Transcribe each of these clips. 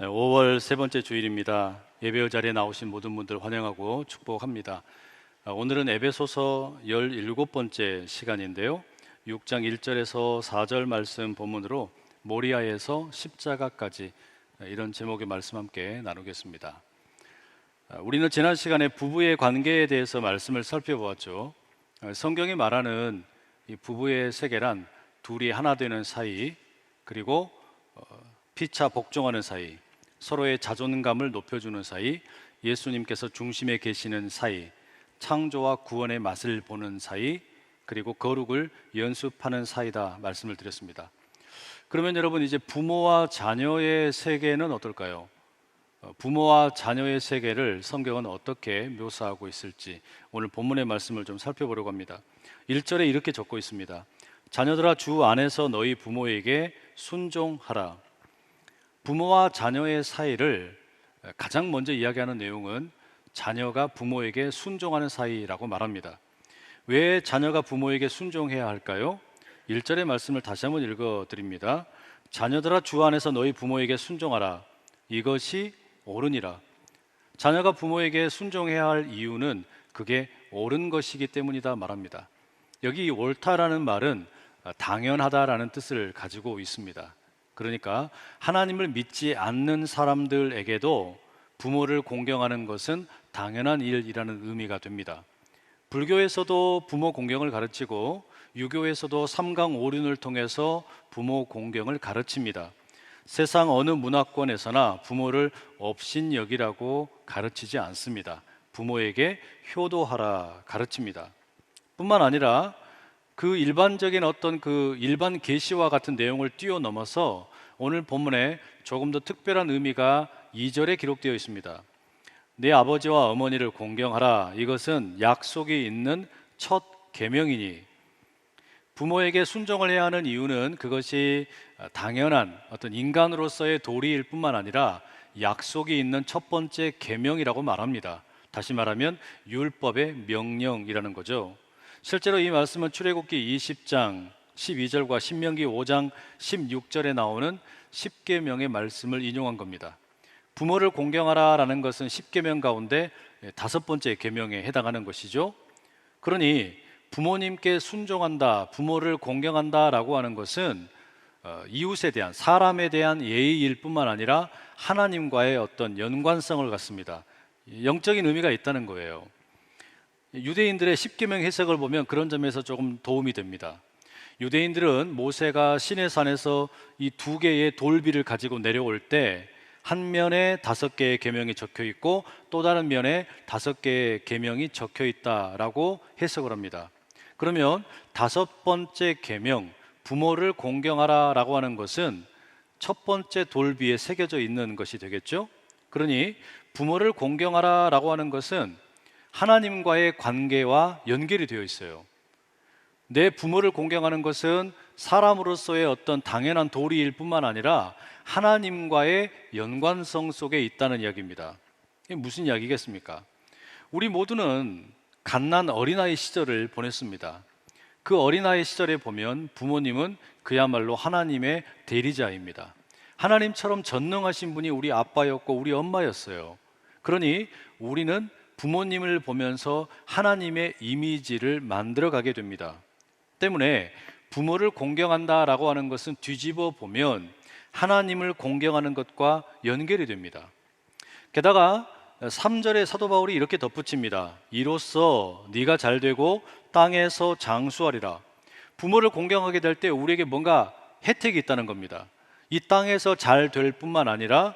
5월 세 번째 주일입니다. 예배의 자리에 나오신 모든 분들 환영하고 축복합니다. 오늘은 에베소서 17번째 시간인데요. 6장 1절에서 4절 말씀 본문으로 모리아에서 십자가까지 이런 제목의 말씀 함께 나누겠습니다. 우리는 지난 시간에 부부의 관계에 대해서 말씀을 살펴보았죠. 성경이 말하는 이 부부의 세계란 둘이 하나 되는 사이, 그리고 피차 복종하는 사이, 서로의 자존감을 높여주는 사이, 예수님께서 중심에 계시는 사이, 창조와 구원의 맛을 보는 사이, 그리고 거룩을 연습하는 사이다 말씀을 드렸습니다. 그러면 여러분, 이제 부모와 자녀의 세계는 어떨까요? 부모와 자녀의 세계를 성경은 어떻게 묘사하고 있을지 오늘 본문의 말씀을 좀 살펴보려고 합니다. 1절에 이렇게 적고 있습니다. 자녀들아, 주 안에서 너희 부모에게 순종하라. 부모와 자녀의 사이를 가장 먼저 이야기하는 내용은 자녀가 부모에게 순종하는 사이라고 말합니다. 왜 자녀가 부모에게 순종해야 할까요? 1절의 말씀을 다시 한번 읽어드립니다. 자녀들아, 주 안에서 너희 부모에게 순종하라. 이것이 옳으니라. 자녀가 부모에게 순종해야 할 이유는 그게 옳은 것이기 때문이다 말합니다. 여기 옳다라는 말은 당연하다라는 뜻을 가지고 있습니다. 그러니까 하나님을 믿지 않는 사람들에게도 부모를 공경하는 것은 당연한 일이라는 의미가 됩니다. 불교에서도 부모 공경을 가르치고 유교에서도 삼강오륜을 통해서 부모 공경을 가르칩니다. 세상 어느 문화권에서나 부모를 업신여기라고 가르치지 않습니다. 부모에게 효도하라 가르칩니다. 뿐만 아니라 그 일반적인 어떤 그 일반 계시와 같은 내용을 뛰어넘어서 오늘 본문에 조금 더 특별한 의미가 2절에 기록되어 있습니다. 내 아버지와 어머니를 공경하라. 이것은 약속이 있는 첫 계명이니. 부모에게 순종을 해야 하는 이유는 그것이 당연한 어떤 인간으로서의 도리일 뿐만 아니라 약속이 있는 첫 번째 계명이라고 말합니다. 다시 말하면 율법의 명령이라는 거죠. 실제로 이 말씀은 출애굽기 20장 12절과 신명기 5장 16절에 나오는 10계명의 말씀을 인용한 겁니다. 부모를 공경하라라는 것은 10계명 가운데 5번째 계명에 해당하는 것이죠. 그러니 부모님께 순종한다, 부모를 공경한다라고 하는 것은 이웃에 대한, 사람에 대한 예의일 뿐만 아니라 하나님과의 어떤 연관성을 갖습니다. 영적인 의미가 있다는 거예요. 유대인들의 십계명 해석을 보면 그런 점에서 조금 도움이 됩니다. 유대인들은 모세가 시내산에서 이 2개의 돌비를 가지고 내려올 때 한 면에 5개의 계명이 적혀 있고 또 다른 면에 5개의 계명이 적혀 있다라고 해석을 합니다. 그러면 5번째 계명, 부모를 공경하라라고 하는 것은 첫 번째 돌비에 새겨져 있는 것이 되겠죠. 그러니 부모를 공경하라라고 하는 것은 하나님과의 관계와 연결이 되어 있어요. 내 부모를 공경하는 것은 사람으로서의 어떤 당연한 도리일 뿐만 아니라 하나님과의 연관성 속에 있다는 이야기입니다. 이게 무슨 이야기겠습니까? 우리 모두는 갓난 어린아이 시절을 보냈습니다. 그 어린아이 시절에 보면 부모님은 그야말로 하나님의 대리자입니다. 하나님처럼 전능하신 분이 우리 아빠였고 우리 엄마였어요. 그러니 우리는 부모님을 보면서 하나님의 이미지를 만들어가게 됩니다. 때문에 부모를 공경한다라고 하는 것은 뒤집어 보면 하나님을 공경하는 것과 연결이 됩니다. 게다가 3절에 사도 바울이 이렇게 덧붙입니다. 이로써 네가 잘되고 땅에서 장수하리라. 부모를 공경하게 될 때 우리에게 뭔가 혜택이 있다는 겁니다. 이 땅에서 잘 될 뿐만 아니라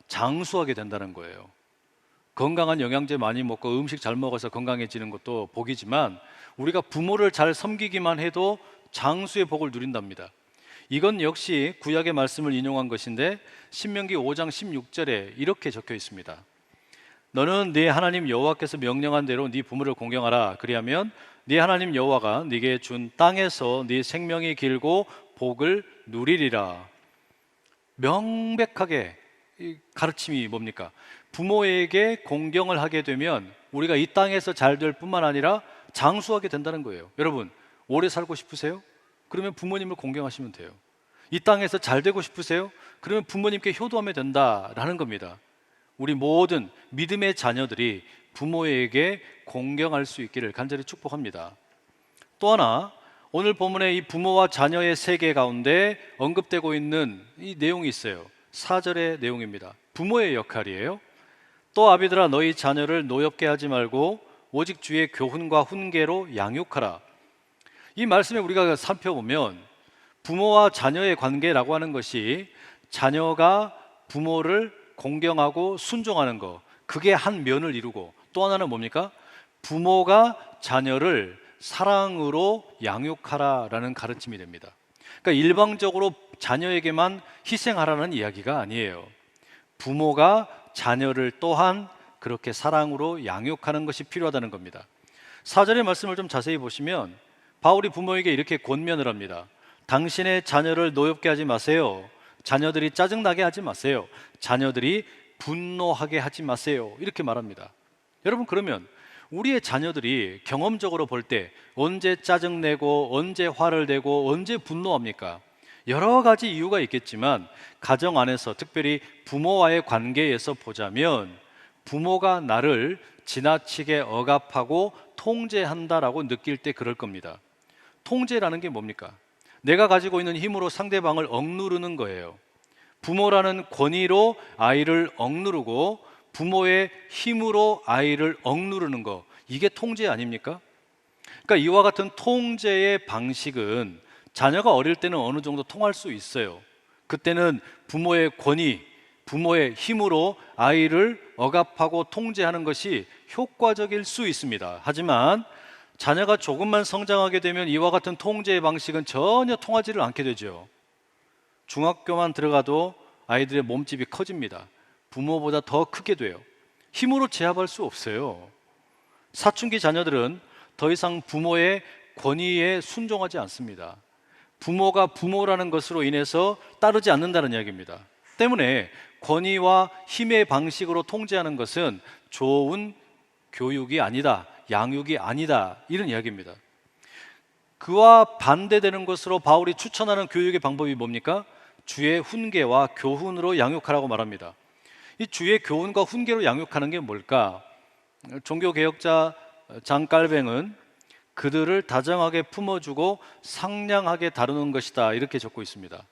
장수하게 된다는 거예요. 건강한 영양제 많이 먹고 음식 잘 먹어서 건강해지는 것도 복이지만 우리가 부모를 잘 섬기기만 해도 장수의 복을 누린답니다. 이건 역시 구약의 말씀을 인용한 것인데 신명기 5장 16절에 이렇게 적혀 있습니다. 너는 네 하나님 여호와께서 명령한 대로 네 부모를 공경하라. 그리하면 네 하나님 여호와가 네게 준 땅에서 네 생명이 길고 복을 누리리라. 명백하게 이 가르침이 뭡니까? 부모에게 공경을 하게 되면 우리가 이 땅에서 잘 될 뿐만 아니라 장수하게 된다는 거예요. 여러분, 오래 살고 싶으세요? 그러면 부모님을 공경하시면 돼요. 이 땅에서 잘 되고 싶으세요? 그러면 부모님께 효도하면 된다라는 겁니다. 우리 모든 믿음의 자녀들이 부모에게 공경할 수 있기를 간절히 축복합니다. 또 하나, 오늘 본문의 이 부모와 자녀의 세계 가운데 언급되고 있는 이 내용이 있어요. 4절의 내용입니다. 부모의 역할이에요. 또 아비들아 너희 자녀를 노엽게 하지 말고 오직 주의 교훈과 훈계로 양육하라. 이 말씀에 우리가 살펴보면 부모와 자녀의 관계라고 하는 것이 자녀가 부모를 공경하고 순종하는 것, 그게 한 면을 이루고, 또 하나는 뭡니까? 부모가 자녀를 사랑으로 양육하라라는 가르침이 됩니다. 그러니까 일방적으로 자녀에게만 희생하라는 이야기가 아니에요. 부모가 자녀를 또한 그렇게 사랑으로 양육하는 것이 필요하다는 겁니다. 4절의 말씀을 좀 자세히 보시면 바울이 부모에게 이렇게 권면을 합니다. 당신의 자녀를 노엽게 하지 마세요. 자녀들이 짜증나게 하지 마세요. 자녀들이 분노하게 하지 마세요. 이렇게 말합니다. 여러분, 그러면 우리의 자녀들이 경험적으로 볼 때 언제 짜증내고 언제 화를 내고 언제 분노합니까? 여러 가지 이유가 있겠지만 가정 안에서 특별히 부모와의 관계에서 보자면 부모가 나를 지나치게 억압하고 통제한다라고 느낄 때 그럴 겁니다. 통제라는 게 뭡니까? 내가 가지고 있는 힘으로 상대방을 억누르는 거예요. 부모라는 권위로 아이를 억누르고 부모의 힘으로 아이를 억누르는 거, 이게 통제 아닙니까? 그러니까 이와 같은 통제의 방식은 자녀가 어릴 때는 어느 정도 통할 수 있어요. 그때는 부모의 권위, 부모의 힘으로 아이를 억압하고 통제하는 것이 효과적일 수 있습니다. 하지만 자녀가 조금만 성장하게 되면 이와 같은 통제의 방식은 전혀 통하지를 않게 되죠. 중학교만 들어가도 아이들의 몸집이 커집니다. 부모보다 더 크게 돼요. 힘으로 제압할 수 없어요. 사춘기 자녀들은 더 이상 부모의 권위에 순종하지 않습니다. 부모가 부모라는 것으로 인해서 따르지 않는다는 이야기입니다. 때문에 권위와 힘의 방식으로 통제하는 것은 좋은 교육이 아니다, 양육이 아니다, 이런 이야기입니다. 그와 반대되는 것으로 바울이 추천하는 교육의 방법이 뭡니까? 주의 훈계와 교훈으로 양육하라고 말합니다. 이 주의 교훈과 훈계로 양육하는 게 뭘까? 종교개혁자 장 깔뱅은 그들을 다정하게 품어주고 상냥하게 다루는 것이다, 이렇게 적고 있습니다.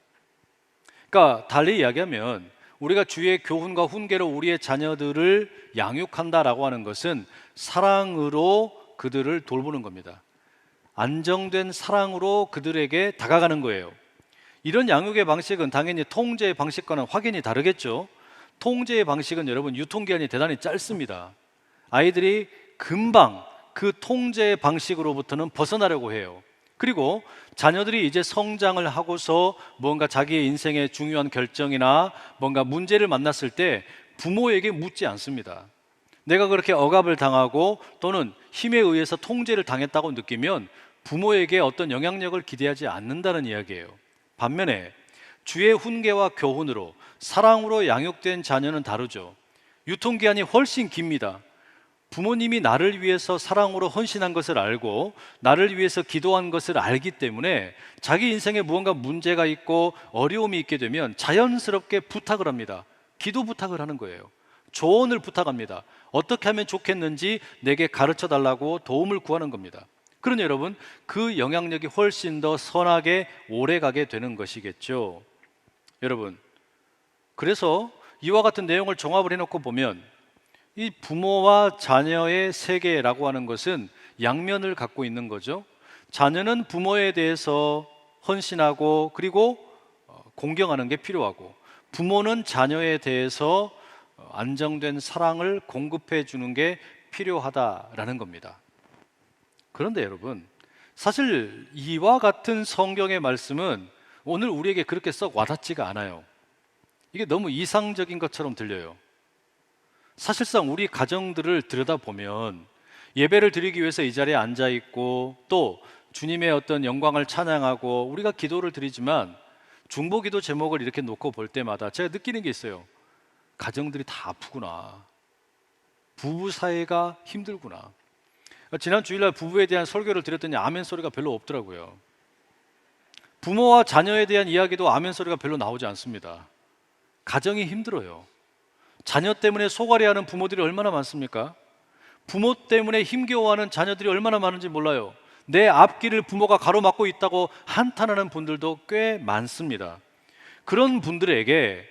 그러니까 달리 이야기하면 우리가 주의 교훈과 훈계로 우리의 자녀들을 양육한다라고 하는 것은 사랑으로 그들을 돌보는 겁니다. 안정된 사랑으로 그들에게 다가가는 거예요. 이런 양육의 방식은 당연히 통제의 방식과는 확연히 다르겠죠. 통제의 방식은 여러분 유통기한이 대단히 짧습니다. 아이들이 금방 그 통제의 방식으로부터는 벗어나려고 해요. 그리고 자녀들이 이제 성장을 하고서 뭔가 자기의 인생의 중요한 결정이나 뭔가 문제를 만났을 때 부모에게 묻지 않습니다. 내가 그렇게 억압을 당하고 또는 힘에 의해서 통제를 당했다고 느끼면 부모에게 어떤 영향력을 기대하지 않는다는 이야기예요. 반면에 주의 훈계와 교훈으로 사랑으로 양육된 자녀는 다르죠. 유통기한이 훨씬 깁니다. 부모님이 나를 위해서 사랑으로 헌신한 것을 알고 나를 위해서 기도한 것을 알기 때문에 자기 인생에 무언가 문제가 있고 어려움이 있게 되면 자연스럽게 부탁을 합니다. 기도 부탁을 하는 거예요. 조언을 부탁합니다. 어떻게 하면 좋겠는지 내게 가르쳐 달라고 도움을 구하는 겁니다. 그러니 여러분, 그 영향력이 훨씬 더 선하게 오래가게 되는 것이겠죠. 여러분, 그래서 이와 같은 내용을 종합을 해놓고 보면 이 부모와 자녀의 세계라고 하는 것은 양면을 갖고 있는 거죠. 자녀는 부모에 대해서 헌신하고 그리고 공경하는 게 필요하고, 부모는 자녀에 대해서 안정된 사랑을 공급해 주는 게 필요하다라는 겁니다. 그런데 여러분, 사실 이와 같은 성경의 말씀은 오늘 우리에게 그렇게 썩 와닿지가 않아요. 이게 너무 이상적인 것처럼 들려요. 사실상 우리 가정들을 들여다보면 예배를 드리기 위해서 이 자리에 앉아 있고 또 주님의 어떤 영광을 찬양하고 우리가 기도를 드리지만 중보기도 제목을 이렇게 놓고 볼 때마다 제가 느끼는 게 있어요. 가정들이 다 아프구나. 부부 사이가 힘들구나. 지난 주일날 부부에 대한 설교를 드렸더니 아멘 소리가 별로 없더라고요. 부모와 자녀에 대한 이야기도 아멘 소리가 별로 나오지 않습니다. 가정이 힘들어요. 자녀 때문에 속앓이하는 부모들이 얼마나 많습니까? 부모 때문에 힘겨워하는 자녀들이 얼마나 많은지 몰라요. 내 앞길을 부모가 가로막고 있다고 한탄하는 분들도 꽤 많습니다. 그런 분들에게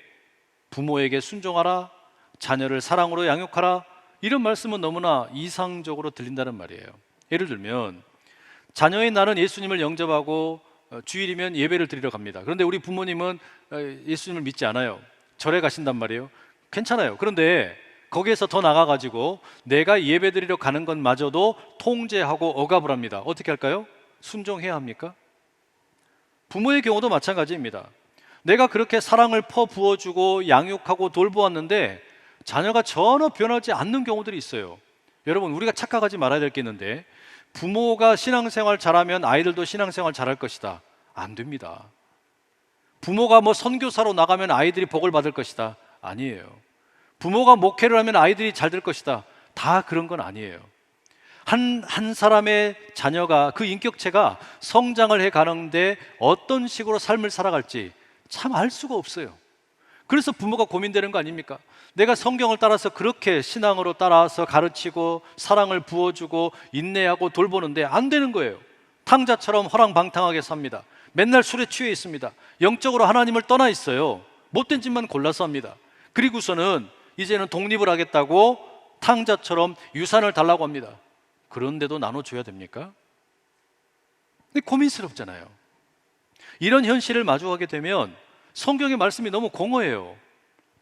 부모에게 순종하라, 자녀를 사랑으로 양육하라, 이런 말씀은 너무나 이상적으로 들린다는 말이에요. 예를 들면 자녀인 나는 예수님을 영접하고 주일이면 예배를 드리러 갑니다. 그런데 우리 부모님은 예수님을 믿지 않아요. 절에 가신단 말이에요. 괜찮아요. 그런데 거기에서 더 나가가지고 내가 예배 드리러 가는 것마저도 통제하고 억압을 합니다. 어떻게 할까요? 순종해야 합니까? 부모의 경우도 마찬가지입니다. 내가 그렇게 사랑을 퍼부어주고 양육하고 돌보았는데 자녀가 전혀 변하지 않는 경우들이 있어요. 여러분, 우리가 착각하지 말아야 될 게 있는데, 부모가 신앙생활 잘하면 아이들도 신앙생활 잘할 것이다. 안 됩니다. 부모가 뭐 선교사로 나가면 아이들이 복을 받을 것이다. 아니에요. 부모가 목회를 하면 아이들이 잘 될 것이다. 다 그런 건 아니에요. 한 사람의 자녀가, 그 인격체가 성장을 해 가는데 어떤 식으로 삶을 살아갈지 참 알 수가 없어요. 그래서 부모가 고민되는 거 아닙니까? 내가 성경을 따라서 그렇게 신앙으로 따라서 가르치고 사랑을 부어주고 인내하고 돌보는데 안 되는 거예요. 탕자처럼 허랑방탕하게 삽니다. 맨날 술에 취해 있습니다. 영적으로 하나님을 떠나 있어요. 못된 짓만 골라서 합니다. 그리고서는 이제는 독립을 하겠다고 탕자처럼 유산을 달라고 합니다. 그런데도 나눠줘야 됩니까? 근데 고민스럽잖아요. 이런 현실을 마주하게 되면 성경의 말씀이 너무 공허해요.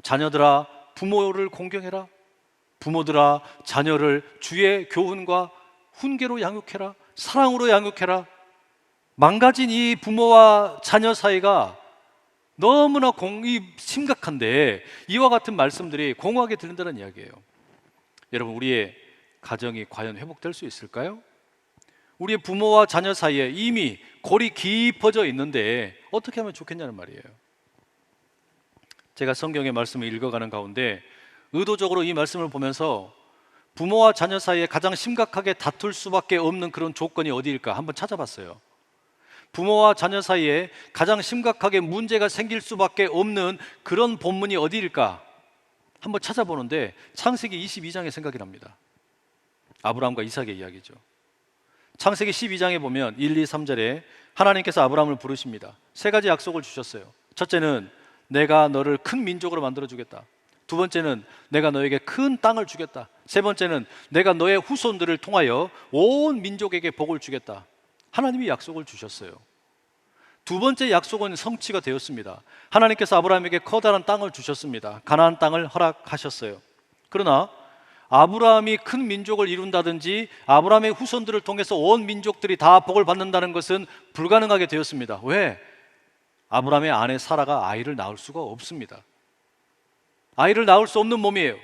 자녀들아, 부모를 공경해라. 부모들아, 자녀를 주의 교훈과 훈계로 양육해라. 사랑으로 양육해라. 망가진 이 부모와 자녀 사이가 너무나 심각한데 이와 같은 말씀들이 공허하게 들린다는 이야기예요. 여러분, 우리의 가정이 과연 회복될 수 있을까요? 우리의 부모와 자녀 사이에 이미 골이 깊어져 있는데 어떻게 하면 좋겠냐는 말이에요. 제가 성경의 말씀을 읽어가는 가운데 의도적으로 이 말씀을 보면서 부모와 자녀 사이에 가장 심각하게 다툴 수밖에 없는 그런 조건이 어디일까 한번 찾아봤어요. 부모와 자녀 사이에 가장 심각하게 문제가 생길 수밖에 없는 그런 본문이 어디일까 한번 찾아보는데 창세기 22장의 생각이 납니다. 아브라함과 이삭의 이야기죠. 창세기 12장에 보면 1, 2, 3절에 하나님께서 아브라함을 부르십니다. 세 가지 약속을 주셨어요. 첫째는 내가 너를 큰 민족으로 만들어주겠다. 두 번째는 내가 너에게 큰 땅을 주겠다. 세 번째는 내가 너의 후손들을 통하여 온 민족에게 복을 주겠다. 하나님이 약속을 주셨어요. 두 번째 약속은 성취가 되었습니다. 하나님께서 아브라함에게 커다란 땅을 주셨습니다. 가나안 땅을 허락하셨어요. 그러나 아브라함이 큰 민족을 이룬다든지 아브라함의 후손들을 통해서 온 민족들이 다 복을 받는다는 것은 불가능하게 되었습니다. 왜? 아브라함의 아내 사라가 아이를 낳을 수가 없습니다. 아이를 낳을 수 없는 몸이에요.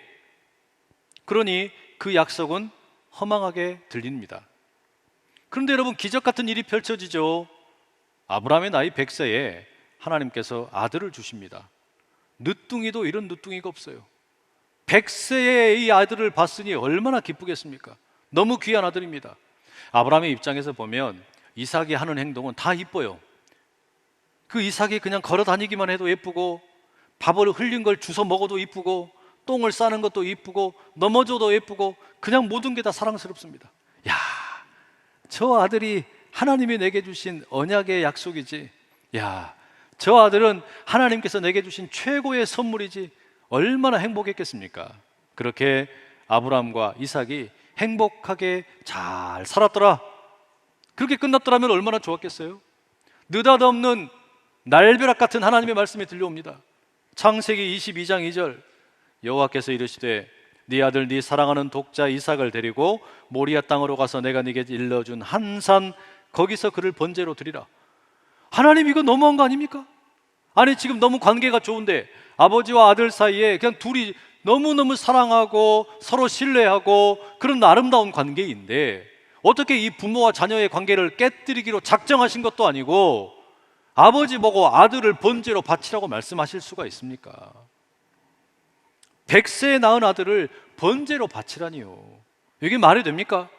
그러니 그 약속은 허망하게 들립니다. 그런데 여러분, 기적 같은 일이 펼쳐지죠. 아브라함의 나이 100세에 하나님께서 아들을 주십니다. 늦둥이도 이런 늦둥이가 없어요. 100세에 이 아들을 봤으니 얼마나 기쁘겠습니까? 너무 귀한 아들입니다. 아브라함의 입장에서 보면 이삭이 하는 행동은 다 이뻐요. 그 이삭이 그냥 걸어 다니기만 해도 예쁘고, 밥을 흘린 걸 주워 먹어도 이쁘고, 똥을 싸는 것도 이쁘고, 넘어져도 예쁘고, 그냥 모든 게 다 사랑스럽습니다. 야, 저 아들이 하나님이 내게 주신 언약의 약속이지. 야, 저 아들은 하나님께서 내게 주신 최고의 선물이지. 얼마나 행복했겠습니까? 그렇게 아브라함과 이삭이 행복하게 잘 살았더라. 그렇게 끝났더라면 얼마나 좋았겠어요? 느닷없는 날벼락 같은 하나님의 말씀이 들려옵니다. 창세기 22장 2절, 여호와께서 이르시되 네 아들 네 사랑하는 독자 이삭을 데리고 모리아 땅으로 가서 내가 네게 일러준 한 산 거기서 그를 번제로 드리라. 하나님, 이거 너무한 거 아닙니까? 아니, 지금 너무 관계가 좋은데 아버지와 아들 사이에 그냥 둘이 너무너무 사랑하고 서로 신뢰하고 그런 아름다운 관계인데 어떻게 이 부모와 자녀의 관계를 깨뜨리기로 작정하신 것도 아니고 아버지 보고 아들을 번제로 바치라고 말씀하실 수가 있습니까? 100세에 낳은 아들을 번제로 바치라니요. 이게 말이 됩니까?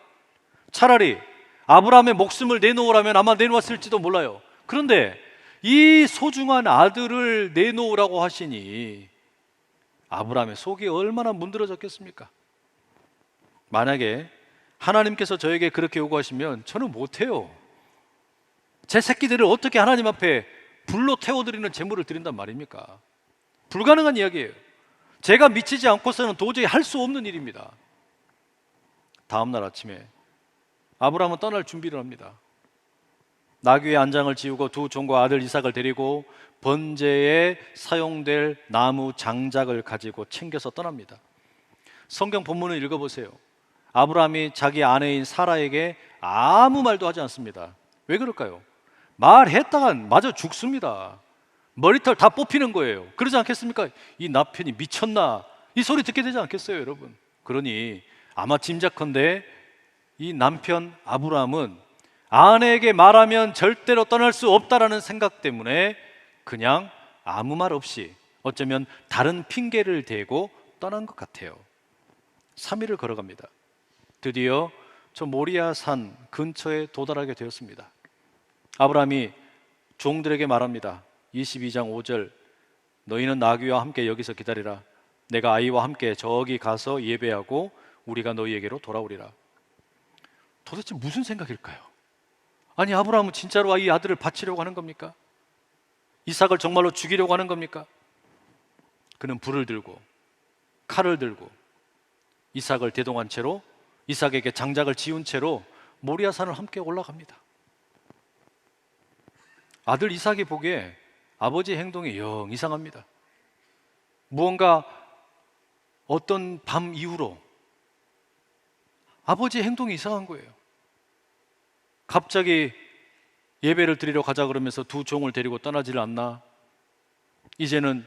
차라리 아브라함의 목숨을 내놓으라면 아마 내놓았을지도 몰라요. 그런데 이 소중한 아들을 내놓으라고 하시니 아브라함의 속이 얼마나 문드러졌겠습니까? 만약에 하나님께서 저에게 그렇게 요구하시면 저는 못해요. 제 새끼들을 어떻게 하나님 앞에 불로 태워드리는 제물을 드린단 말입니까? 불가능한 이야기예요. 제가 미치지 않고서는 도저히 할 수 없는 일입니다. 다음 날 아침에 아브라함은 떠날 준비를 합니다. 나귀의 안장을 지우고 두 종과 아들 이삭을 데리고 번제에 사용될 나무 장작을 가지고 챙겨서 떠납니다. 성경 본문을 읽어보세요. 아브라함이 자기 아내인 사라에게 아무 말도 하지 않습니다. 왜 그럴까요? 말했다가 마저 죽습니다. 머리털 다 뽑히는 거예요. 그러지 않겠습니까? 이 남편이 미쳤나? 이 소리 듣게 되지 않겠어요, 여러분? 그러니 아마 짐작컨대 이 남편 아브라함은 아내에게 말하면 절대로 떠날 수 없다라는 생각 때문에 그냥 아무 말 없이 어쩌면 다른 핑계를 대고 떠난 것 같아요. 3일을 걸어갑니다. 드디어 저 모리아 산 근처에 도달하게 되었습니다. 아브라함이 종들에게 말합니다. 22장 5절, 너희는 나귀와 함께 여기서 기다리라. 내가 아이와 함께 저기 가서 예배하고 우리가 너희에게로 돌아오리라. 도대체 무슨 생각일까요? 아니, 아브라함은 진짜로 이 아들을 바치려고 하는 겁니까? 이삭을 정말로 죽이려고 하는 겁니까? 그는 불을 들고 칼을 들고 이삭을 대동한 채로, 이삭에게 장작을 지운 채로 모리아산을 함께 올라갑니다. 아들 이삭이 보기에 아버지의 행동이 영 이상합니다. 무언가 어떤 밤 이후로 아버지의 행동이 이상한 거예요. 갑자기 예배를 드리러 가자 그러면서 두 종을 데리고 떠나지를 않나? 이제는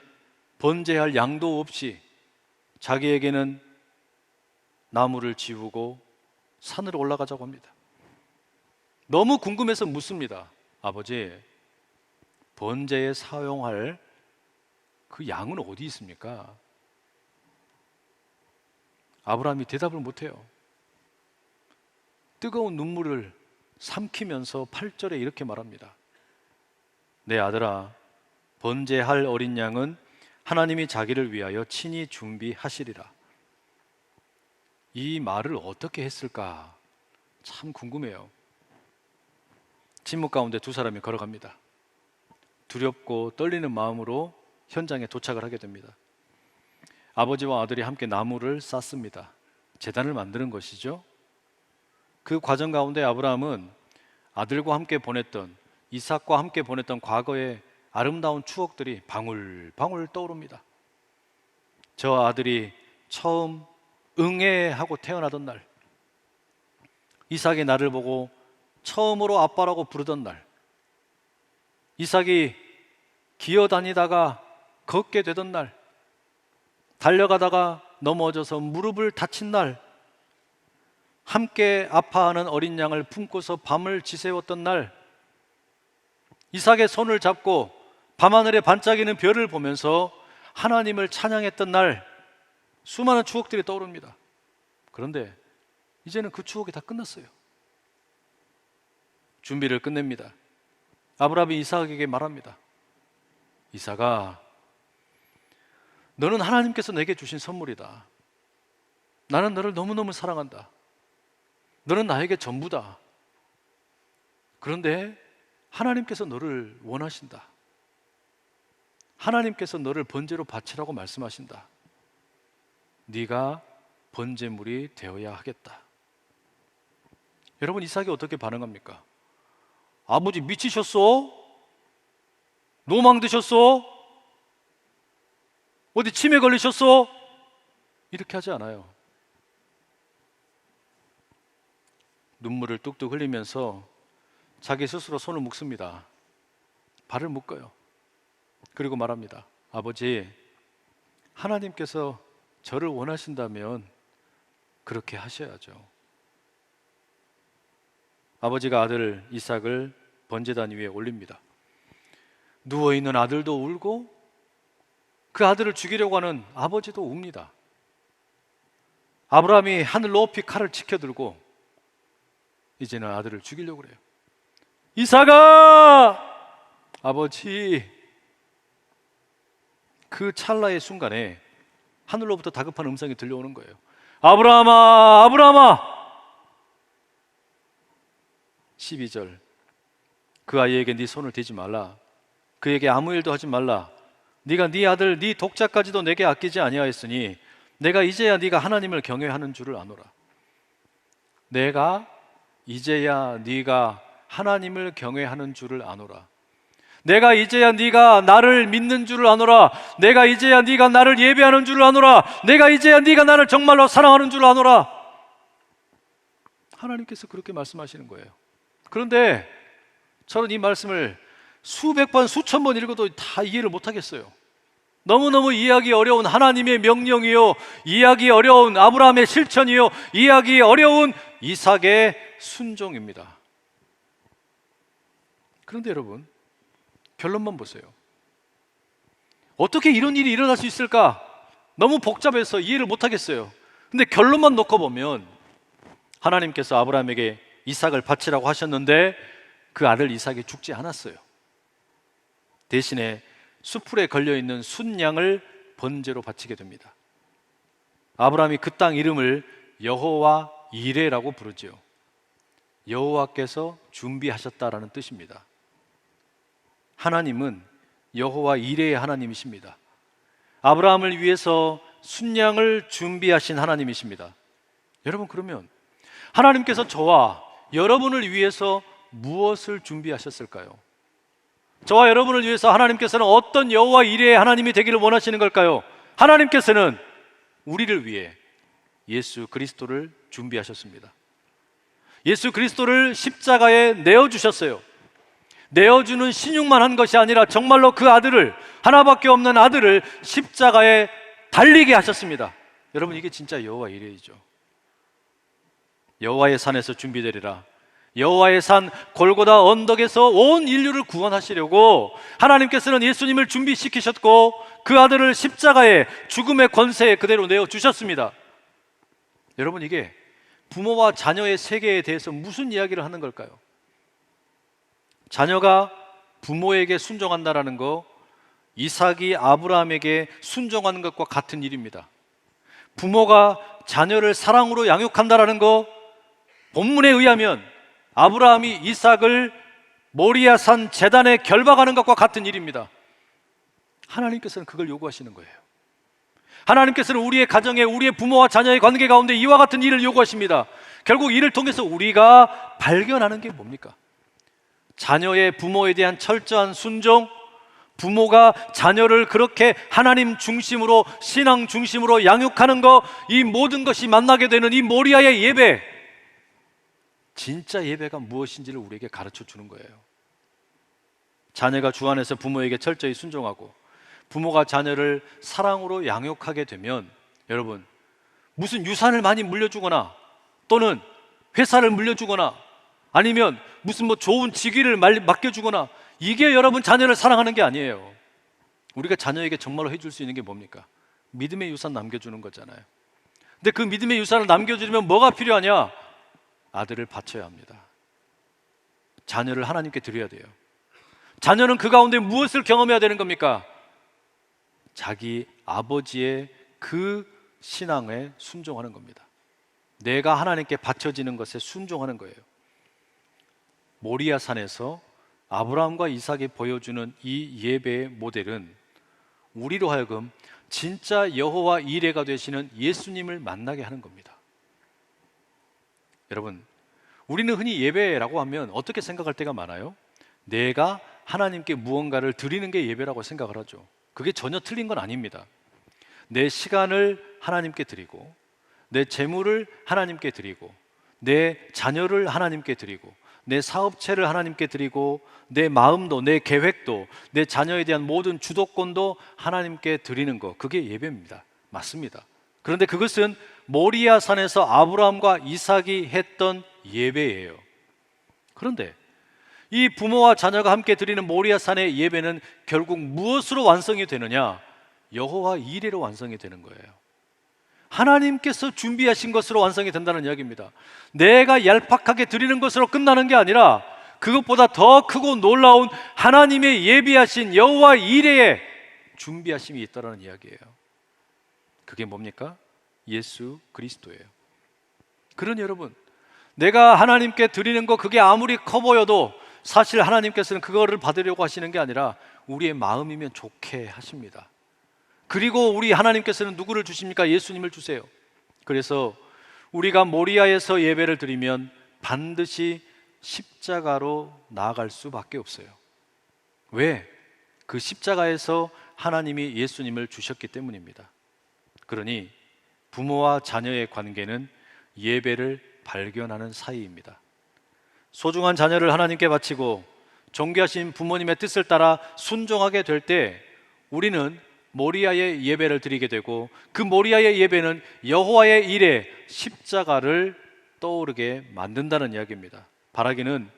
번제할 양도 없이 자기에게는 나무를 지우고 산으로 올라가자고 합니다. 너무 궁금해서 묻습니다. 아버지, 번제에 사용할 그 양은 어디 있습니까? 아브라함이 대답을 못해요. 뜨거운 눈물을 삼키면서 8절에 이렇게 말합니다. 내 아들아, 번제할 어린 양은 하나님이 자기를 위하여 친히 준비하시리라. 이 말을 어떻게 했을까? 참 궁금해요. 침묵 가운데 두 사람이 걸어갑니다. 두렵고 떨리는 마음으로 현장에 도착을 하게 됩니다. 아버지와 아들이 함께 나무를 쌓습니다. 제단을 만드는 것이죠. 그 과정 가운데 아브라함은 아들과 함께 보냈던, 이삭과 함께 보냈던 과거의 아름다운 추억들이 방울방울 떠오릅니다. 저 아들이 처음 응애하고 태어나던 날, 이삭이 나를 보고 처음으로 아빠라고 부르던 날, 이삭이 기어다니다가 걷게 되던 날, 달려가다가 넘어져서 무릎을 다친 날, 함께 아파하는 어린 양을 품고서 밤을 지새웠던 날, 이삭의 손을 잡고 밤하늘에 반짝이는 별을 보면서 하나님을 찬양했던 날, 수많은 추억들이 떠오릅니다. 그런데 이제는 그 추억이 다 끝났어요. 준비를 끝냅니다. 아브라함이 이삭에게 말합니다. 이삭아, 너는 하나님께서 내게 주신 선물이다. 나는 너를 너무너무 사랑한다. 너는 나에게 전부다. 그런데 하나님께서 너를 원하신다. 하나님께서 너를 번제로 바치라고 말씀하신다. 네가 번제물이 되어야 하겠다. 여러분, 이삭이 어떻게 반응합니까? 아버지 미치셨어? 노망 드셨어? 어디 치매 걸리셨어? 이렇게 하지 않아요. 눈물을 뚝뚝 흘리면서 자기 스스로 손을 묶습니다. 발을 묶어요. 그리고 말합니다. 아버지, 하나님께서 저를 원하신다면 그렇게 하셔야죠. 아버지가 아들 이삭을 번제단 위에 올립니다. 누워있는 아들도 울고 그 아들을 죽이려고 하는 아버지도 웁니다. 아브라함이 하늘 높이 칼을 치켜들고 이제는 아들을 죽이려고 그래요. 이삭아! 아버지! 그 찰나의 순간에 하늘로부터 다급한 음성이 들려오는 거예요. 아브라함아, 아브라함아. 12절, 그 아이에게 네 손을 대지 말라. 그에게 아무 일도 하지 말라. 네가 네 아들 네 독자까지도 내게 아끼지 아니하였으니 내가 이제야 네가 하나님을 경외하는 줄을 아노라. 내가 이제야 네가 하나님을 경외하는 줄을 아노라. 내가 이제야 네가 나를 믿는 줄을 아노라. 내가 이제야 네가 나를 예배하는 줄을 아노라. 내가 이제야 네가 나를 정말로 사랑하는 줄을 아노라. 하나님께서 그렇게 말씀하시는 거예요. 그런데 저는 이 말씀을 수백 번, 수천 번 읽어도 다 이해를 못하겠어요. 너무너무 이해하기 어려운 하나님의 명령이요, 이해하기 어려운 아브라함의 실천이요, 이해하기 어려운 이삭의 순종입니다. 그런데 여러분, 결론만 보세요. 어떻게 이런 일이 일어날 수 있을까? 너무 복잡해서 이해를 못하겠어요. 근데 결론만 놓고 보면 하나님께서 아브라함에게 이삭을 바치라고 하셨는데 그 아들 이삭이 죽지 않았어요. 대신에 수풀에 걸려있는 순양을 번제로 바치게 됩니다. 아브라함이 그 땅 이름을 여호와 이레라고 부르지요. 여호와께서 준비하셨다라는 뜻입니다. 하나님은 여호와 이레의 하나님이십니다. 아브라함을 위해서 순양을 준비하신 하나님이십니다. 여러분, 그러면 하나님께서 저와 여러분을 위해서 무엇을 준비하셨을까요? 저와 여러분을 위해서 하나님께서는 어떤 여호와 이레의 하나님이 되기를 원하시는 걸까요? 하나님께서는 우리를 위해 예수 그리스도를 준비하셨습니다. 예수 그리스도를 십자가에 내어주셨어요. 내어주는 신용만 한 것이 아니라 정말로 그 아들을, 하나밖에 없는 아들을 십자가에 달리게 하셨습니다. 여러분, 이게 진짜 여호와 이레이죠. 여호와의 산에서 준비되리라. 여호와의 산 골고다 언덕에서 온 인류를 구원하시려고 하나님께서는 예수님을 준비시키셨고 그 아들을 십자가에 죽음의 권세에 그대로 내어주셨습니다. 여러분, 이게 부모와 자녀의 세계에 대해서 무슨 이야기를 하는 걸까요? 자녀가 부모에게 순종한다라는 거, 이삭이 아브라함에게 순종하는 것과 같은 일입니다. 부모가 자녀를 사랑으로 양육한다라는 거, 본문에 의하면 아브라함이 이삭을 모리아 산 제단에 결박하는 것과 같은 일입니다. 하나님께서는 그걸 요구하시는 거예요. 하나님께서는 우리의 가정에, 우리의 부모와 자녀의 관계 가운데 이와 같은 일을 요구하십니다. 결국 이를 통해서 우리가 발견하는 게 뭡니까? 자녀의 부모에 대한 철저한 순종, 부모가 자녀를 그렇게 하나님 중심으로, 신앙 중심으로 양육하는 것, 이 모든 것이 만나게 되는 이 모리아의 예배, 진짜 예배가 무엇인지를 우리에게 가르쳐 주는 거예요. 자녀가 주 안에서 부모에게 철저히 순종하고 부모가 자녀를 사랑으로 양육하게 되면, 여러분, 무슨 유산을 많이 물려주거나 또는 회사를 물려주거나 아니면 무슨 좋은 직위를 맡겨주거나, 이게 여러분 자녀를 사랑하는 게 아니에요. 우리가 자녀에게 정말로 해줄 수 있는 게 뭡니까? 믿음의 유산 남겨주는 거잖아요. 근데 그 믿음의 유산을 남겨주려면 뭐가 필요하냐? 아들을 바쳐야 합니다. 자녀를 하나님께 드려야 돼요. 자녀는 그 가운데 무엇을 경험해야 되는 겁니까? 자기 아버지의 그 신앙에 순종하는 겁니다. 내가 하나님께 바쳐지는 것에 순종하는 거예요. 모리아 산에서 아브라함과 이삭이 보여주는 이 예배의 모델은 우리로 하여금 진짜 여호와 이레가 되시는 예수님을 만나게 하는 겁니다. 여러분, 우리는 흔히 예배라고 하면 어떻게 생각할 때가 많아요? 내가 하나님께 무언가를 드리는 게 예배라고 생각을 하죠. 그게 전혀 틀린 건 아닙니다. 내 시간을 하나님께 드리고, 내 재물을 하나님께 드리고, 내 자녀를 하나님께 드리고, 내 사업체를 하나님께 드리고, 내 마음도, 내 계획도, 내 자녀에 대한 모든 주도권도 하나님께 드리는 것, 그게 예배입니다. 맞습니다. 그런데 그것은 모리아 산에서 아브라함과 이삭이 했던 예배예요. 그런데 이 부모와 자녀가 함께 드리는 모리아 산의 예배는 결국 무엇으로 완성이 되느냐? 여호와 이레로 완성이 되는 거예요. 하나님께서 준비하신 것으로 완성이 된다는 이야기입니다. 내가 얄팍하게 드리는 것으로 끝나는 게 아니라 그것보다 더 크고 놀라운 하나님의 예비하신 여호와 이레의 준비하심이 있다는 이야기예요. 그게 뭡니까? 예수 그리스도예요. 그러니 여러분, 내가 하나님께 드리는 거 그게 아무리 커 보여도 사실 하나님께서는 그거를 받으려고 하시는 게 아니라 우리의 마음이면 좋게 하십니다. 그리고 우리 하나님께서는 누구를 주십니까? 예수님을 주세요. 그래서 우리가 모리아에서 예배를 드리면 반드시 십자가로 나아갈 수밖에 없어요. 왜? 그 십자가에서 하나님이 예수님을 주셨기 때문입니다. 그러니 부모와 자녀의 관계는 예배를 발견하는 사이입니다. 소중한 자녀를 하나님께 바치고 존귀하신 부모님의 뜻을 따라 순종하게 될 때 우리는 모리아의 예배를 드리게 되고, 그 모리아의 예배는 여호와의 일에 십자가를 떠오르게 만든다는 이야기입니다. 바라기는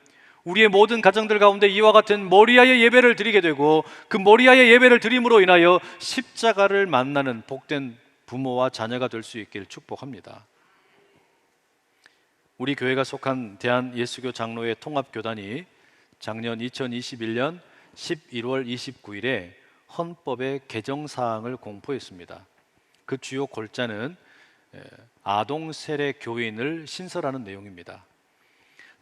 우리의 모든 가정들 가운데 이와 같은 모리아의 예배를 드리게 되고, 그 모리아의 예배를 드림으로 인하여 십자가를 만나는 복된 부모와 자녀가 될 수 있기를 축복합니다. 우리 교회가 속한 대한예수교 장로회 통합교단이 작년 2021년 11월 29일에 헌법의 개정사항을 공포했습니다. 그 주요 골자는 아동 세례 교인을 신설하는 내용입니다.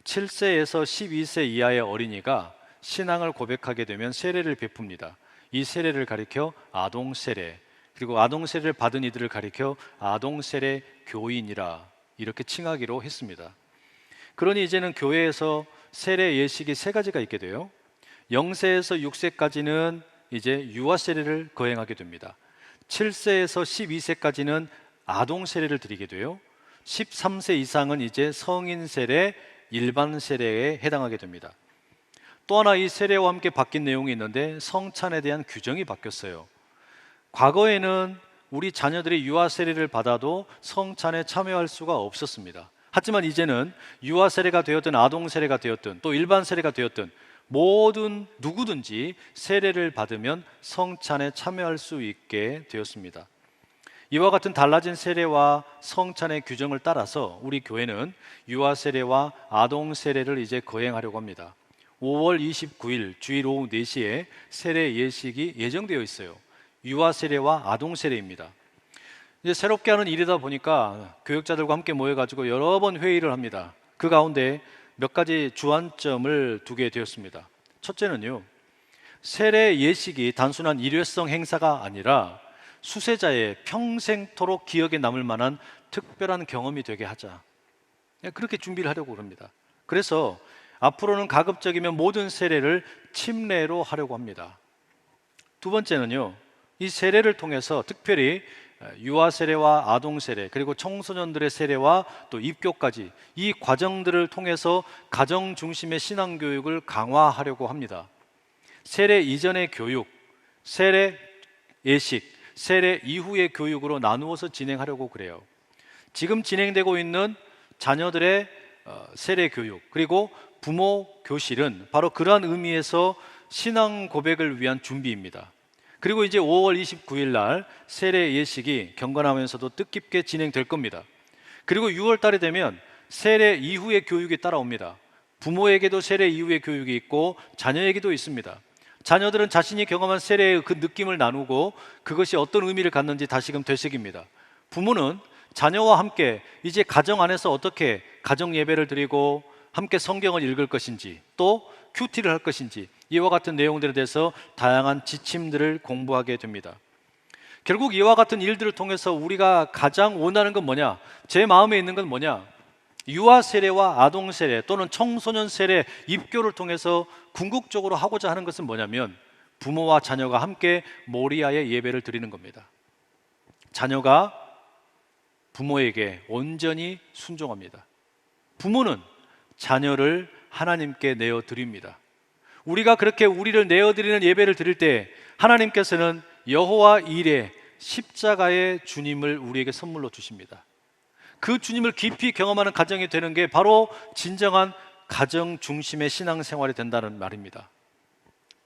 7세에서 12세 이하의 어린이가 신앙을 고백하게 되면 세례를 베풉니다. 이 세례를 가리켜 아동 세례, 그리고 아동 세례를 받은 이들을 가리켜 아동 세례 교인이라 이렇게 칭하기로 했습니다. 그러니 이제는 교회에서 세례 예식이 세 가지가 있게 돼요. 0세에서 6세까지는 이제 유아 세례를 거행하게 됩니다. 7세에서 12세까지는 아동 세례를 드리게 돼요. 13세 이상은 이제 성인 세례, 일반 세례에 해당하게 됩니다. 또 하나 이 세례와 함께 바뀐 내용이 있는데 성찬에 대한 규정이 바뀌었어요. 과거에는 우리 자녀들이 유아 세례를 받아도 성찬에 참여할 수가 없었습니다. 하지만 이제는 유아 세례가 되었든 아동 세례가 되었든 또 일반 세례가 되었든 모든 누구든지 세례를 받으면 성찬에 참여할 수 있게 되었습니다. 이와 같은 달라진 세례와 성찬의 규정을 따라서 우리 교회는 유아 세례와 아동 세례를 이제 거행하려고 합니다. 5월 29일 주일 오후 4시에 세례 예식이 예정되어 있어요. 유아 세례와 아동 세례입니다. 이제 새롭게 하는 일이다 보니까 교육자들과 함께 모여가지고 여러 번 회의를 합니다. 그 가운데 몇 가지 주안점을 두게 되었습니다. 첫째는요, 세례 예식이 단순한 일회성 행사가 아니라 수세자의 평생토록 기억에 남을 만한 특별한 경험이 되게 하자, 그렇게 준비를 하려고 합니다. 그래서 앞으로는 가급적이면 모든 세례를 침례로 하려고 합니다. 두 번째는요, 이 세례를 통해서 특별히 유아 세례와 아동 세례, 그리고 청소년들의 세례와 또 입교까지 이 과정들을 통해서 가정 중심의 신앙 교육을 강화하려고 합니다. 세례 이전의 교육, 세례 예식, 세례 이후의 교육으로 나누어서 진행하려고 그래요. 지금 진행되고 있는 자녀들의 세례 교육, 그리고 부모 교실은 바로 그러한 의미에서 신앙 고백을 위한 준비입니다. 그리고 이제 5월 29일 날 세례 예식이 경건하면서도 뜻깊게 진행될 겁니다. 그리고 6월 달이 되면 세례 이후의 교육이 따라옵니다. 부모에게도 세례 이후의 교육이 있고 자녀에게도 있습니다. 자녀들은 자신이 경험한 세례의 그 느낌을 나누고 그것이 어떤 의미를 갖는지 다시금 되새깁니다. 부모는 자녀와 함께 이제 가정 안에서 어떻게 가정 예배를 드리고 함께 성경을 읽을 것인지, 또 큐티를 할 것인지, 이와 같은 내용들에 대해서 다양한 지침들을 공부하게 됩니다. 결국 이와 같은 일들을 통해서 우리가 가장 원하는 건 뭐냐? 제 마음에 있는 건 뭐냐? 유아 세례와 아동 세례 또는 청소년 세례, 입교를 통해서 궁극적으로 하고자 하는 것은 뭐냐면 부모와 자녀가 함께 모리아의 예배를 드리는 겁니다. 자녀가 부모에게 온전히 순종합니다. 부모는 자녀를 하나님께 내어드립니다. 우리가 그렇게 우리를 내어드리는 예배를 드릴 때 하나님께서는 여호와 일에 십자가의 주님을 우리에게 선물로 주십니다. 그 주님을 깊이 경험하는 가정이 되는 게 바로 진정한 가정 중심의 신앙생활이 된다는 말입니다.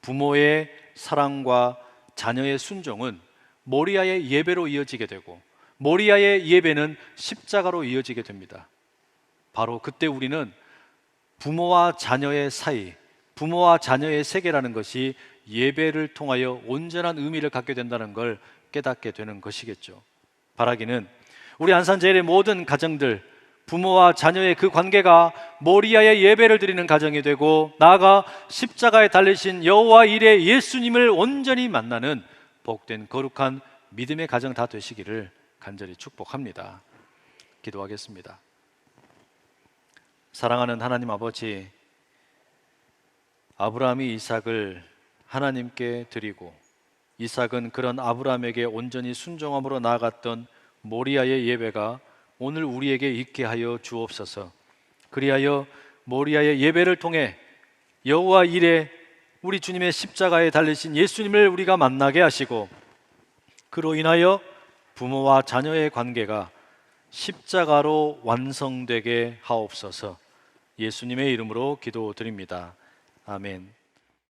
부모의 사랑과 자녀의 순종은 모리아의 예배로 이어지게 되고 모리아의 예배는 십자가로 이어지게 됩니다. 바로 그때 우리는 부모와 자녀의 사이, 부모와 자녀의 세계라는 것이 예배를 통하여 온전한 의미를 갖게 된다는 걸 깨닫게 되는 것이겠죠. 바라기는 우리 안산제일의 모든 가정들, 부모와 자녀의 그 관계가 모리아의 예배를 드리는 가정이 되고, 나아가 십자가에 달리신 여호와 일의 예수님을 온전히 만나는 복된 거룩한 믿음의 가정 다 되시기를 간절히 축복합니다. 기도하겠습니다. 사랑하는 하나님 아버지, 아브라함이 이삭을 하나님께 드리고 이삭은 그런 아브라함에게 온전히 순종함으로 나아갔던 모리아의 예배가 오늘 우리에게 있게 하여 주옵소서. 그리하여 모리아의 예배를 통해 여호와 일에 우리 주님의 십자가에 달리신 예수님을 우리가 만나게 하시고, 그로 인하여 부모와 자녀의 관계가 십자가로 완성되게 하옵소서. 예수님의 이름으로 기도드립니다. 아멘.